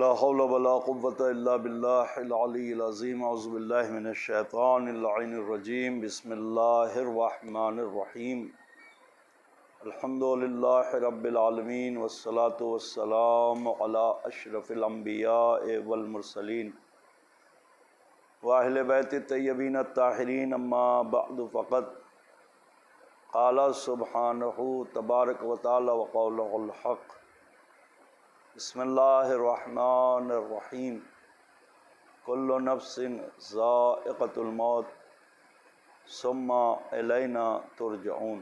لا حول ولا قوة الا باللہ العلی العظیم اعوذ باللہ من الشیطان اللعین الرجیم بسم اللہ الرحمن الرحیم الحمد للہ رب العالمین والصلاة والسلام علی اشرف الانبیاء والمرسلین واہل بیت الطیبین الطاہرین اما بعد فقط قال سبحانہ تبارک و تعالی وقولہ الحق بسم اللہ الرحمن الرحیم کل نفس ذائقۃ الموت ثم الینا ترجعون۔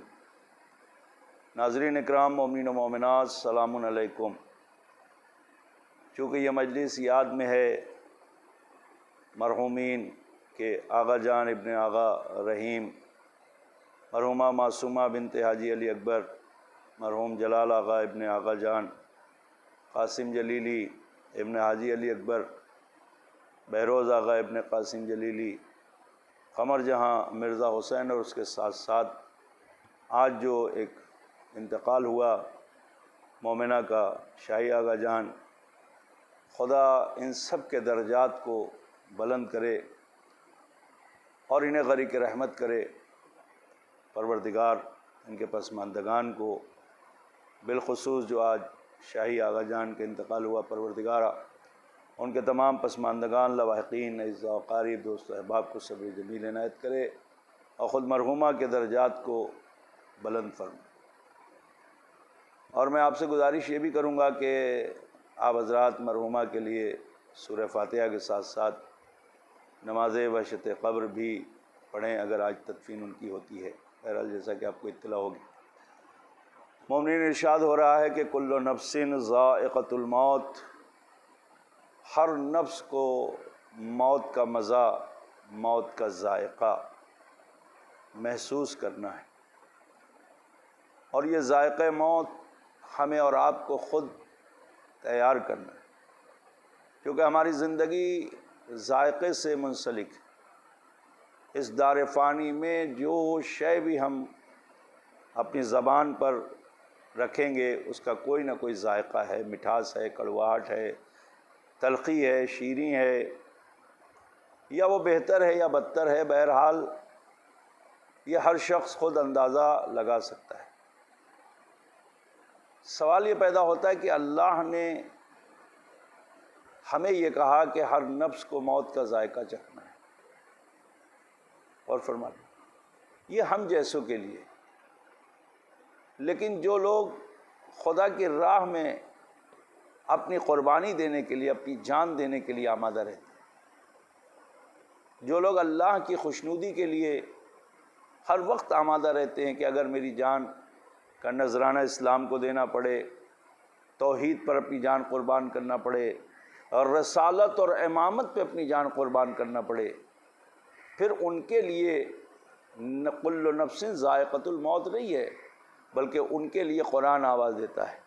ناظرین اکرام، مومنین و مومنات، السلام علیکم۔ چونکہ یہ مجلس یاد میں ہے مرحومین کے آغا جان ابن آغا رحیم، مرحومہ معصومہ بنت حاجی علی اکبر، مرحوم جلال آغا ابن آغا جان، قاسم جلیلی ابن حاجی علی اکبر، بہروز آغا ابن قاسم جلیلی، قمر جہاں مرزا حسین، اور اس کے ساتھ ساتھ آج جو ایک انتقال ہوا مومنہ کا، شاہی آغا جان، خدا ان سب کے درجات کو بلند کرے اور انہیں غریق رحمت کرے۔ پروردگار ان کے پسماندگان کو، بالخصوص جو آج شاہی آغا جان کے انتقال ہوا، پروردگارہ ان کے تمام پسماندگان، لواحقین، اعزاء و اقارب، دوست و احباب کو صبر جمیل عنایت کرے اور خود مرحومہ کے درجات کو بلند فرمائے۔ اور میں آپ سے گزارش یہ بھی کروں گا کہ آپ حضرات مرحومہ کے لیے سورہ فاتحہ کے ساتھ ساتھ نماز وحشت قبر بھی پڑھیں اگر آج تدفین ان کی ہوتی ہے، بہرحال جیسا کہ آپ کو اطلاع ہوگی۔ مومنین، ارشاد ہو رہا ہے کہ کل نفس ذائقۃ الموت، ہر نفس کو موت کا مزہ، موت کا ذائقہ محسوس کرنا ہے، اور یہ ذائقہ موت ہمیں اور آپ کو خود تیار کرنا ہے، کیونکہ ہماری زندگی ذائقے سے منسلک ہے۔ اس دار فانی میں جو شے بھی ہم اپنی زبان پر رکھیں گے اس کا کوئی نہ کوئی ذائقہ ہے، مٹھاس ہے، کڑواہٹ ہے، تلخی ہے، شیریں ہے، یا وہ بہتر ہے یا بدتر ہے، بہرحال یہ ہر شخص خود اندازہ لگا سکتا ہے۔ سوال یہ پیدا ہوتا ہے کہ اللہ نے ہمیں یہ کہا کہ ہر نفس کو موت کا ذائقہ چکھنا ہے، اور فرمایا یہ ہم جیسوں کے لیے، لیکن جو لوگ خدا کی راہ میں اپنی قربانی دینے کے لیے، اپنی جان دینے کے لیے آمادہ رہتے ہیں، جو لوگ اللہ کی خوشنودی کے لیے ہر وقت آمادہ رہتے ہیں کہ اگر میری جان کا نذرانہ اسلام کو دینا پڑے، توحید پر اپنی جان قربان کرنا پڑے، اور رسالت اور امامت پہ اپنی جان قربان کرنا پڑے، پھر ان کے لیے کل نفس ذائقۃ الموت نہیں ہے، بلکہ ان کے لیے قرآن آواز دیتا ہے،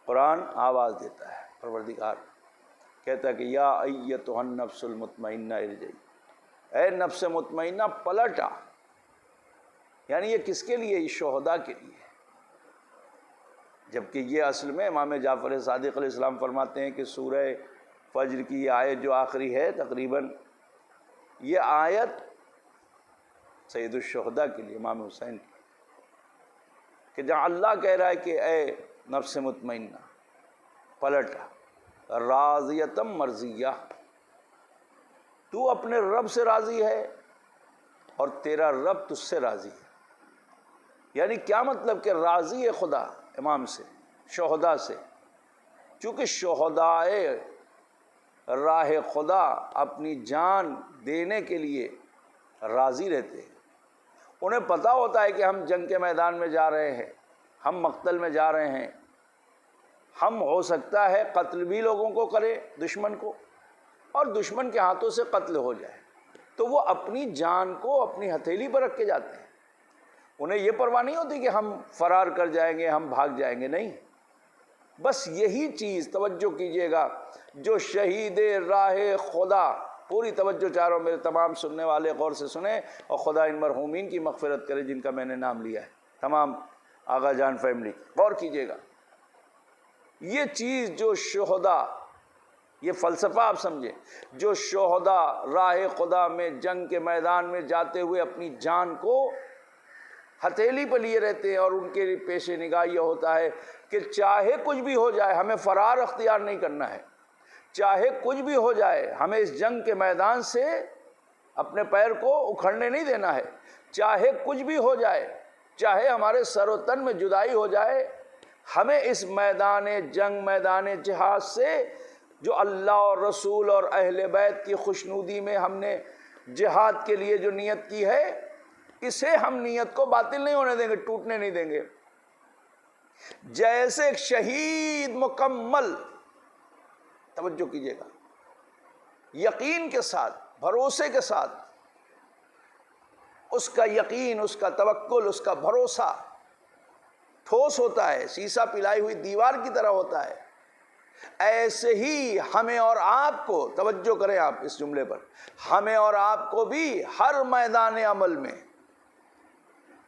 قرآن آواز دیتا ہے۔ پروردگار کہتا ہے کہ یا ایتھا النفس المطمئنہ ارجعی، اے نفس مطمئنہ پلٹ آ۔ یعنی یہ کس کے لیے؟ یہ شہداء کے لیے، جبکہ یہ اصل میں امام جعفر صادق علیہ السلام فرماتے ہیں کہ سورہ فجر کی یہ آیت جو آخری ہے تقریباً، یہ آیت سید الشہداء کے لیے، امام حسین کی، کہ جہاں اللہ کہہ رہا ہے کہ اے نفس مطمئنہ پلٹ آ، راضیۃ مرضیہ، تو اپنے رب سے راضی ہے اور تیرا رب تجھ سے راضی ہے۔ یعنی کیا مطلب؟ کہ راضی ہے خدا امام سے، شہداء سے، چونکہ شہداء راہ خدا اپنی جان دینے کے لیے راضی رہتے ہیں۔ انہیں پتہ ہوتا ہے کہ ہم جنگ کے میدان میں جا رہے ہیں، ہم مقتل میں جا رہے ہیں، ہم ہو سکتا ہے قتل بھی لوگوں کو کرے، دشمن کو، اور دشمن کے ہاتھوں سے قتل ہو جائے، تو وہ اپنی جان کو اپنی ہتھیلی پر رکھ کے جاتے ہیں۔ انہیں یہ پرواہ نہیں ہوتی کہ ہم فرار کر جائیں گے، ہم بھاگ جائیں گے، نہیں، بس یہی چیز توجہ کیجئے گا، جو شہید راہ خدا، پوری توجہ چاہ رہا ہوں، میرے تمام سننے والے غور سے سنیں، اور خدا ان مرحومین کی مغفرت کرے جن کا میں نے نام لیا ہے، تمام آغا جان فیملی، غور کیجئے گا۔ یہ چیز جو شہداء، یہ فلسفہ آپ سمجھیں، جو شہداء راہ خدا میں جنگ کے میدان میں جاتے ہوئے اپنی جان کو ہتھیلی پر لیے رہتے ہیں، اور ان کے پیش نگاہ یہ ہوتا ہے کہ چاہے کچھ بھی ہو جائے ہمیں فرار اختیار نہیں کرنا ہے، چاہے کچھ بھی ہو جائے ہمیں اس جنگ کے میدان سے اپنے پیر کو اکھڑنے نہیں دینا ہے، چاہے کچھ بھی ہو جائے، چاہے ہمارے سر و تن میں جدائی ہو جائے، ہمیں اس میدان جنگ، میدان جہاد سے جو اللہ اور رسول اور اہل بیت کی خوشنودی میں ہم نے جہاد کے لیے جو نیت کی ہے، اسے ہم نیت کو باطل نہیں ہونے دیں گے، ٹوٹنے نہیں دیں گے۔ جیسے ایک شہید مکمل، توجہ کیجئے گا، یقین کے ساتھ، بھروسے کے ساتھ، اس کا یقین، اس کا توکل، اس کا بھروسہ ٹھوس ہوتا ہے، سیسا پلائی ہوئی دیوار کی طرح ہوتا ہے، ایسے ہی ہمیں اور آپ کو، توجہ کریں آپ اس جملے پر، ہمیں اور آپ کو بھی ہر میدان عمل میں،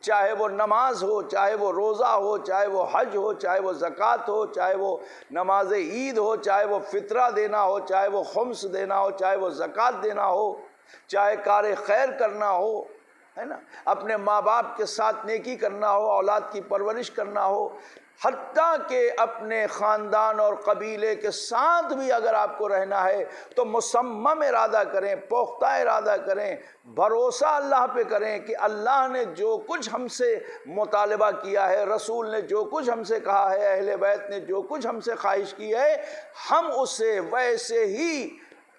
چاہے وہ نماز ہو، چاہے وہ روزہ ہو، چاہے وہ حج ہو، چاہے وہ زکوٰۃ ہو، چاہے وہ نماز عید ہو، چاہے وہ فطرہ دینا ہو، چاہے وہ خمس دینا ہو، چاہے وہ زکوٰۃ دینا ہو، چاہے کار خیر کرنا ہو، ہے نا، اپنے ماں باپ کے ساتھ نیکی کرنا ہو، اولاد کی پرورش کرنا ہو، حتیٰ کہ اپنے خاندان اور قبیلے کے ساتھ بھی اگر آپ کو رہنا ہے تو مصمم ارادہ کریں، پختہ ارادہ کریں، بھروسہ اللہ پہ کریں کہ اللہ نے جو کچھ ہم سے مطالبہ کیا ہے، رسول نے جو کچھ ہم سے کہا ہے، اہل بیت نے جو کچھ ہم سے خواہش کی ہے، ہم اسے ویسے ہی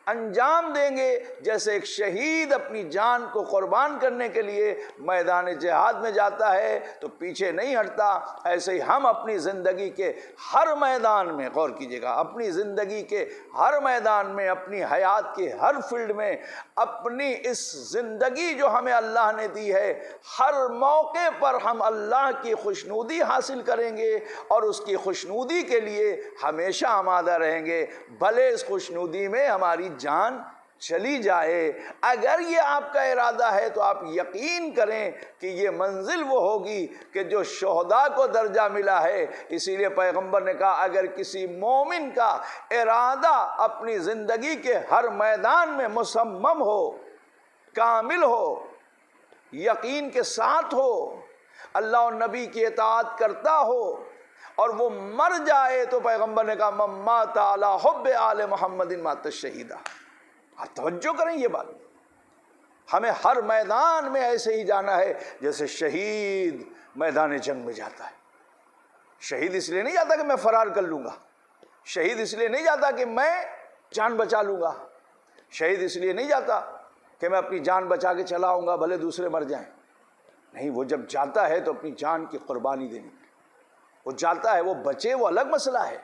انجام دیں گے جیسے ایک شہید اپنی جان کو قربان کرنے کے لیے میدان جہاد میں جاتا ہے تو پیچھے نہیں ہٹتا، ایسے ہی ہم اپنی زندگی کے ہر میدان میں، غور کیجئے گا، اپنی زندگی کے ہر میدان میں، اپنی حیات کے ہر فیلڈ میں، اپنی اس زندگی جو ہمیں اللہ نے دی ہے، ہر موقع پر ہم اللہ کی خوشنودی حاصل کریں گے اور اس کی خوشنودی کے لیے ہمیشہ آمادہ رہیں گے، بھلے اس خوشنودی میں ہماری جان چلی جائے۔ اگر یہ آپ کا ارادہ ہے تو آپ یقین کریں کہ یہ منزل وہ ہوگی کہ جو شہداء کو درجہ ملا ہے۔ اسی لیے پیغمبر نے کہا اگر کسی مومن کا ارادہ اپنی زندگی کے ہر میدان میں مصمم ہو، کامل ہو، یقین کے ساتھ ہو، اللہ اور نبی کی اطاعت کرتا ہو اور وہ مر جائے تو پیغمبر نے کہا من مات علی حب آل محمد مات شہیدا۔ آپ توجہ کریں یہ بات، ہمیں ہر میدان میں ایسے ہی جانا ہے جیسے شہید میدان جنگ میں جاتا ہے۔ شہید اس لیے نہیں جاتا کہ میں فرار کر لوں گا، شہید اس لیے نہیں جاتا کہ میں جان بچا لوں گا، شہید اس لیے نہیں جاتا کہ میں اپنی جان بچا کے چلا آؤں گا بھلے دوسرے مر جائیں، نہیں، وہ جب جاتا ہے تو اپنی جان کی قربانی دینی، وہ جاتا ہے، وہ بچے وہ الگ مسئلہ ہے،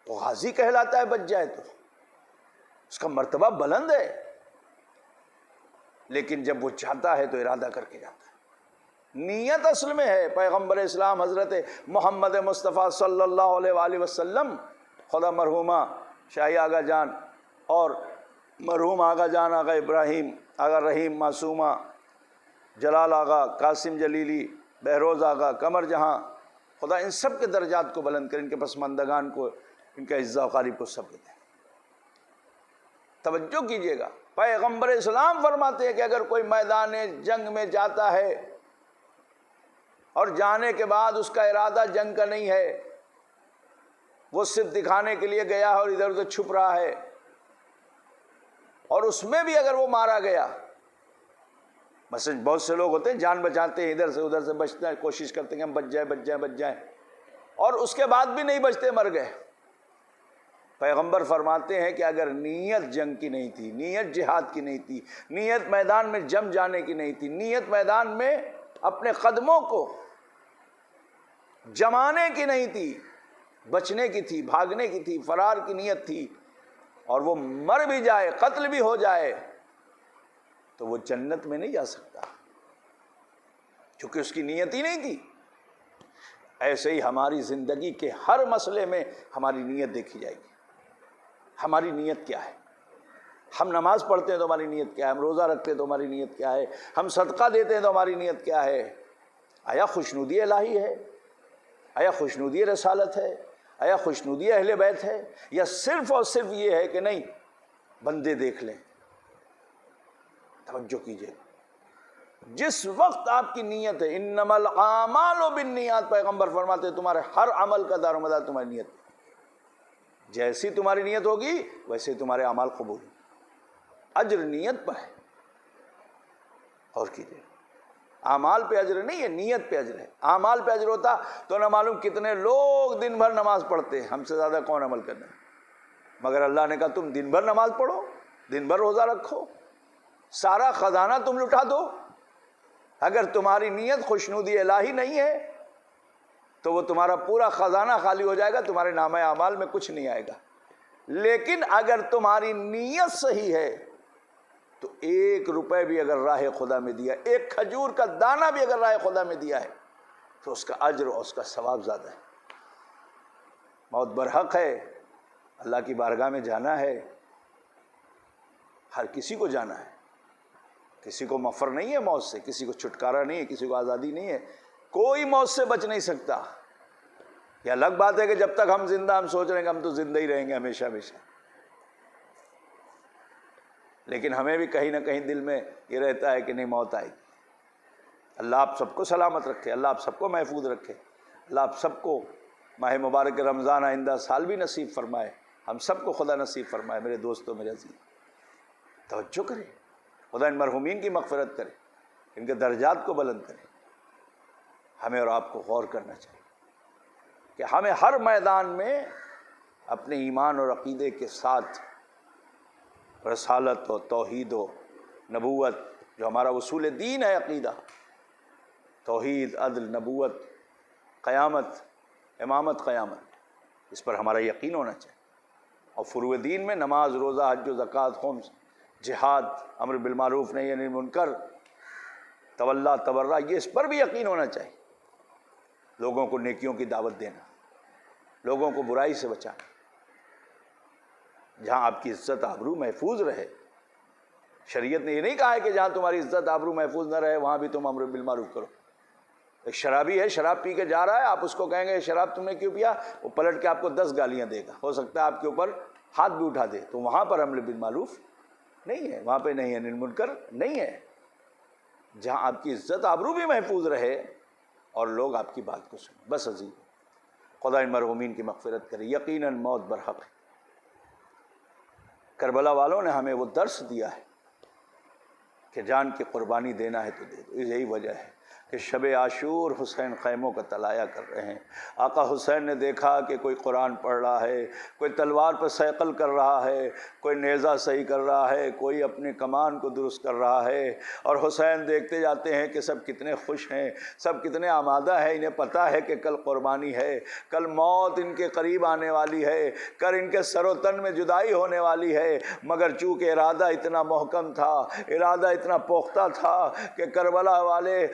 وہ غازی کہلاتا ہے بچ جائے تو اس کا مرتبہ بلند ہے، لیکن جب وہ جاتا ہے تو ارادہ کر کے جاتا ہے، نیت اصل میں ہے۔ پیغمبر اسلام حضرت محمد مصطفیٰ صلی اللہ علیہ وآلہ وسلم، خدا مرحومہ شاہی آغا جان اور مرحوم آغا جان آغا ابراہیم، آغا رحیم معصومہ، جلال آغا، قاسم جلیلی، بہروز آغا، قمر جہاں، خدا ان سب کے درجات کو بلند کر، ان کے پسماندگان کو، ان کے اعزاء و اقارب کو سب دیں۔ توجہ کیجئے گا، پیغمبر اسلام فرماتے ہیں کہ اگر کوئی میدان جنگ میں جاتا ہے اور جانے کے بعد اس کا ارادہ جنگ کا نہیں ہے، وہ صرف دکھانے کے لیے گیا ہے اور ادھر ادھر چھپ رہا ہے، اور اس میں بھی اگر وہ مارا گیا، مثلا بہت سے لوگ ہوتے ہیں جان بچاتے ہیں، ادھر سے ادھر سے بچتے ہیں، کوشش کرتے ہیں کہ ہم بچ جائیں بچ جائیں بچ جائیں، اور اس کے بعد بھی نہیں بچتے، مر گئے۔ پیغمبر فرماتے ہیں کہ اگر نیت جنگ کی نہیں تھی، نیت جہاد کی نہیں تھی، نیت میدان میں جم جانے کی نہیں تھی، نیت میدان میں اپنے قدموں کو جمانے کی نہیں تھی، بچنے کی تھی، بھاگنے کی تھی، فرار کی نیت تھی، اور وہ مر بھی جائے، قتل بھی ہو جائے، تو وہ جنت میں نہیں جا سکتا کیونکہ اس کی نیت ہی نہیں تھی۔ ایسے ہی ہماری زندگی کے ہر مسئلے میں ہماری نیت دیکھی جائے گی، ہماری نیت کیا ہے۔ ہم نماز پڑھتے ہیں تو ہماری نیت کیا ہے، ہم روزہ رکھتے ہیں تو ہماری نیت کیا ہے، ہم صدقہ دیتے ہیں تو ہماری نیت کیا ہے۔ آیا خوشنودی الہی ہے؟ آیا خوشنودی رسالت ہے؟ آیا خوشنودی اہل بیت ہے یا صرف اور صرف یہ ہے کہ نہیں بندے دیکھ لیں؟ توجہ کیجئے، جس وقت آپ کی نیت ہے، انما الاعمال بالنیات، پیغمبر فرماتے ہیں تمہارے ہر عمل کا دار و مدار تمہاری نیت، جیسی تمہاری نیت ہوگی ویسے تمہارے اعمال قبول، اجر نیت پر ہے۔ اور کیجئے، اعمال پہ اجر نہیں ہے، نیت پہ اجر ہے۔ اعمال پہ اجر ہوتا تو نہ معلوم کتنے لوگ دن بھر نماز پڑھتے ہیں، ہم سے زیادہ کون عمل کرنا ہے، مگر اللہ نے کہا تم دن بھر نماز پڑھو، دن بھر روزہ رکھو، سارا خزانہ تم لٹا دو۔ اگر تمہاری نیت خوشنودی الہی نہیں ہے تو وہ تمہارا پورا خزانہ خالی ہو جائے گا، تمہارے نامہ اعمال میں کچھ نہیں آئے گا۔ لیکن اگر تمہاری نیت صحیح ہے تو 1 روپے بھی اگر راہ خدا میں دیا، 1 کھجور کا دانہ بھی اگر راہ خدا میں دیا ہے تو اس کا اجر اور اس کا ثواب زیادہ ہے۔ موت برحق ہے، اللہ کی بارگاہ میں جانا ہے، ہر کسی کو جانا ہے، کسی کو مفر نہیں ہے موت سے، کسی کو چھٹکارا نہیں ہے، کسی کو آزادی نہیں ہے، کوئی موت سے بچ نہیں سکتا۔ یہ الگ بات ہے کہ جب تک ہم زندہ ہم سوچ رہے ہیں کہ ہم تو زندہ ہی رہیں گے ہمیشہ ہمیشہ، لیکن ہمیں بھی کہیں نہ کہیں دل میں یہ رہتا ہے کہ نہیں موت آئے گی۔ اللہ آپ سب کو سلامت رکھے، اللہ آپ سب کو محفوظ رکھے، اللہ آپ سب کو ماہ مبارک رمضان آئندہ سال بھی نصیب فرمائے، ہم سب کو خدا نصیب فرمائے۔ میرے دوستوں، میرے عزیز، توجہ کریں، خدا ان مرحومین کی مغفرت کرے، ان کے درجات کو بلند کرے۔ ہمیں اور آپ کو غور کرنا چاہیے کہ ہمیں ہر میدان میں اپنے ایمان اور عقیدے کے ساتھ رسالت و توحید و نبوت، جو ہمارا اصول دین ہے، عقیدہ، توحید، عدل، نبوت، قیامت، امامت، قیامت، اس پر ہمارا یقین ہونا چاہیے۔ اور فروع دین میں نماز، روزہ، حج و زکوٰۃ، خمس، جہاد، امر بالمعروف نہی عن المنکر، تولا تبرع، یہ اس پر بھی یقین ہونا چاہیے۔ لوگوں کو نیکیوں کی دعوت دینا، لوگوں کو برائی سے بچانا، جہاں آپ کی عزت آبرو محفوظ رہے۔ شریعت نے یہ نہیں کہا ہے کہ جہاں تمہاری عزت آبرو محفوظ نہ رہے وہاں بھی تم امر بالمعروف کرو۔ ایک شرابی ہے، شراب پی کے جا رہا ہے، آپ اس کو کہیں گے شراب تم نے کیوں پیا، وہ پلٹ کے آپ کو 10 گالیاں دے گا، ہو سکتا ہے آپ کے اوپر ہاتھ بھی اٹھا دے، تو وہاں پر امر بالمعروف نہیں ہے، وہاں پہ نہیں ہے، منکر نہیں ہے۔ جہاں آپ کی عزت آبرو بھی محفوظ رہے اور لوگ آپ کی بات کو سنیں۔ بس عزیز، خدا ان مرحومین کی مغفرت کرے۔ یقیناً موت برحق ہے۔ کربلا والوں نے ہمیں وہ درس دیا ہے کہ جان کی قربانی دینا ہے تو دے دو۔ یہی وجہ ہے کہ شب عاشور حسین خیموں کا طلایہ کر رہے ہیں۔ آقا حسین نے دیکھا کہ کوئی قرآن پڑھ رہا ہے، کوئی تلوار پہ سیقل کر رہا ہے، کوئی نیزہ صحیح کر رہا ہے، کوئی اپنے کمان کو درست کر رہا ہے، اور حسین دیکھتے جاتے ہیں کہ سب کتنے خوش ہیں، سب کتنے آمادہ ہیں، انہیں پتہ ہے کہ کل قربانی ہے، کل موت ان کے قریب آنے والی ہے، کل ان کے سر و تن میں جدائی ہونے والی ہے، مگر چونکہ ارادہ اتنا محکم تھا، ارادہ اتنا پختہ تھا کہ کربلا والے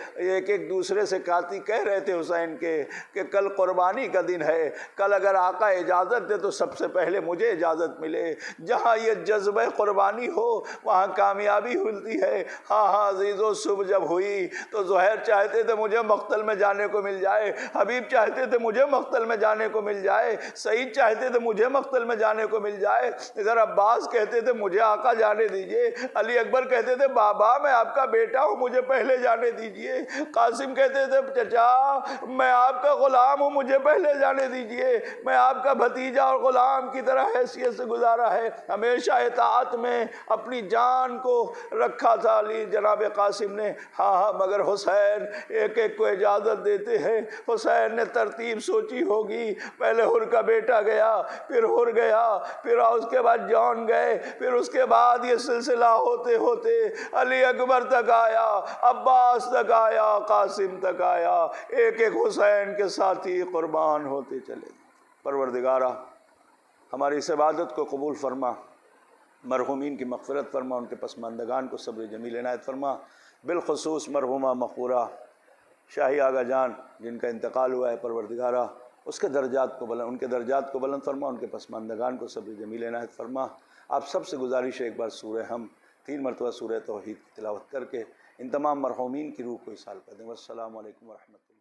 ایک دوسرے سے کہہ رہے تھے حسین کے کہ کل قربانی کا دن ہے، کل اگر آقا اجازت دے تو سب سے پہلے مجھے اجازت ملے۔ جہاں یہ جذبہ قربانی ہو وہاں کامیابی ملتی ہے۔ ہاں عزیزو، صبح جب ہوئی تو زہیر چاہتے تھے مجھے مقتل میں جانے کو مل جائے، حبیب چاہتے تھے مجھے مقتل میں جانے کو مل جائے، سعید چاہتے تھے مجھے مقتل میں جانے کو مل جائے، ادھر عباس کہتے تھے مجھے آقا جانے دیجئے، علی اکبر کہتے تھے بابا میں آپ کا بیٹا ہوں مجھے پہلے جانے دیجئے، قاسم کہتے تھے چچا میں آپ کا غلام ہوں مجھے پہلے جانے دیجئے، میں آپ کا بھتیجا اور غلام کی طرح حیثیت سے گزارا ہے، ہمیشہ اطاعت میں اپنی جان کو رکھا تھا علی جناب قاسم نے۔ ہاں مگر حسین ایک ایک کو اجازت دیتے ہیں۔ حسین نے ترتیب سوچی ہوگی، پہلے حر کا بیٹا گیا، پھر حر گیا، پھر اس کے بعد جون گئے، پھر اس کے بعد یہ سلسلہ ہوتے ہوتے علی اکبر تک آیا، عباس تک آیا، قاسم تک آیا، ایک ایک حسین کے ساتھی قربان ہوتے چلے۔ پروردگارہ ہماری اس عبادت کو قبول فرما، مرحومین کی مغفرت فرما، ان کے پسماندگان کو صبر جمیل عنایت فرما، بالخصوص مرحومہ مقبورہ شاہی آغا جان جن کا انتقال ہوا ہے، پروردگارہ اس کے درجات کو بلند، ان کے درجات کو بلند فرما، ان کے پسماندگان کو صبر جمیل عنایت فرما۔ آپ سب سے گزارش ہے ایک بار سورہ ہم 3 مرتبہ سورہ توحید کی تلاوت کر کے ان تمام مرحومین کی روح کو اصال کر دیں۔ والسلام علیکم ورحمۃ اللہ۔